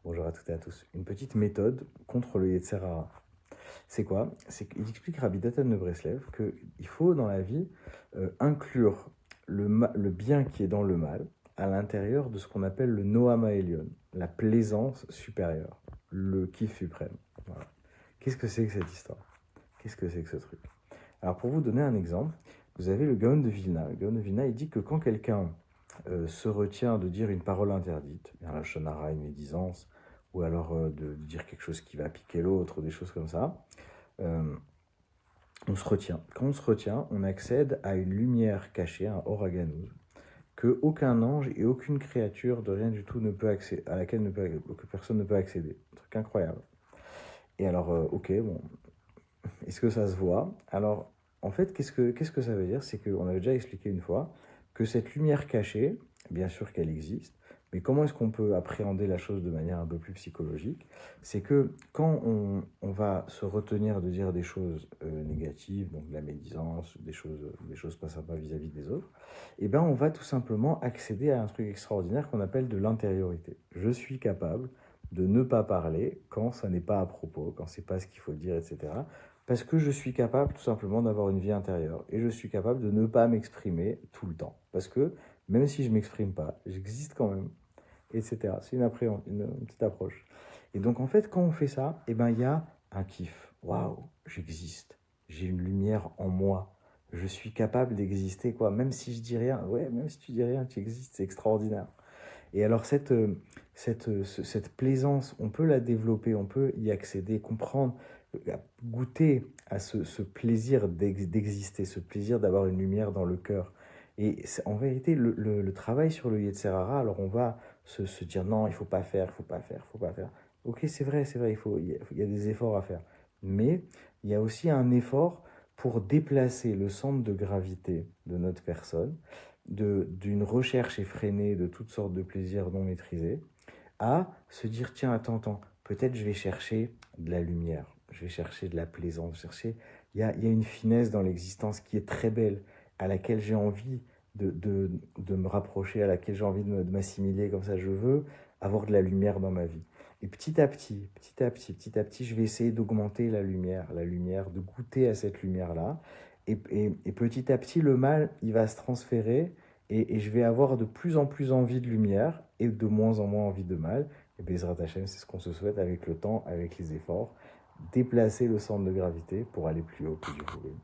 Bonjour à toutes et à tous. Une petite méthode contre le Yetzer Hara. C'est quoi? C'est qu'il explique Rabbi Natan de Breslev qu'il faut dans la vie inclure le bien qui est dans le mal à l'intérieur de ce qu'on appelle le Noam Ha'elyon, la plaisance supérieure, le kiff suprême. Voilà. Qu'est-ce que c'est que cette histoire? Qu'est-ce que c'est que ce truc? Alors pour vous donner un exemple, vous avez le Gaon de Vilna. Le Gaon de Vilna, il dit que quand quelqu'un se retient de dire une parole interdite, bien la shonara, une médisance, ou alors de dire quelque chose qui va piquer l'autre, des choses comme ça, euh, on se retient. Quand on se retient, on accède à une lumière cachée, un oraganouz, que aucun ange et aucune créature de rien du tout ne peut accéder, à laquelle que personne ne peut accéder. Un truc incroyable. Et alors, ok, bon, est-ce que ça se voit? Alors, en fait, qu'est-ce que ça veut dire? C'est qu'on avait déjà expliqué une fois que cette lumière cachée, bien sûr qu'elle existe, mais comment est-ce qu'on peut appréhender la chose de manière un peu plus psychologique? C'est que quand on va se retenir de dire des choses négatives, donc de la médisance, des choses pas sympas vis-à-vis des autres, eh ben on va tout simplement accéder à un truc extraordinaire qu'on appelle de l'intériorité. Je suis capable de ne pas parler quand ça n'est pas à propos, quand c'est pas ce qu'il faut dire, etc. Parce que je suis capable tout simplement d'avoir une vie intérieure et je suis capable de ne pas m'exprimer tout le temps. Parce que même si je ne m'exprime pas, j'existe quand même, etc. C'est une petite approche. Et donc en fait, quand on fait ça, eh ben, il y a un kiff. Waouh, j'existe. J'ai une lumière en moi. Je suis capable d'exister, quoi. Même si je dis rien, ouais, même si tu dis rien, tu existes, c'est extraordinaire. Et alors cette plaisance, on peut la développer, on peut y accéder, comprendre, goûter à ce plaisir d'exister, ce plaisir d'avoir une lumière dans le cœur. Et en vérité, le travail sur le Yetzer Hara, alors on va se dire non, il faut pas faire, il faut pas faire, il faut pas faire. Ok, c'est vrai, il y a des efforts à faire. Mais il y a aussi un effort pour déplacer le centre de gravité de notre personne d'une recherche effrénée de toutes sortes de plaisirs non maîtrisés, à se dire, tiens, attends, peut-être je vais chercher de la lumière, je vais chercher de la plaisance, il y a une finesse dans l'existence qui est très belle, à laquelle j'ai envie de me rapprocher, à laquelle j'ai envie de m'assimiler, comme ça je veux avoir de la lumière dans ma vie. Et petit à petit, je vais essayer d'augmenter la lumière, de goûter à cette lumière-là. Et petit à petit, le mal, il va se transférer et je vais avoir de plus en plus envie de lumière et de moins en moins envie de mal. Et Bezrat Hachem, c'est ce qu'on se souhaite avec le temps, avec les efforts, déplacer le centre de gravité pour aller plus haut que Dieu vous bénisse.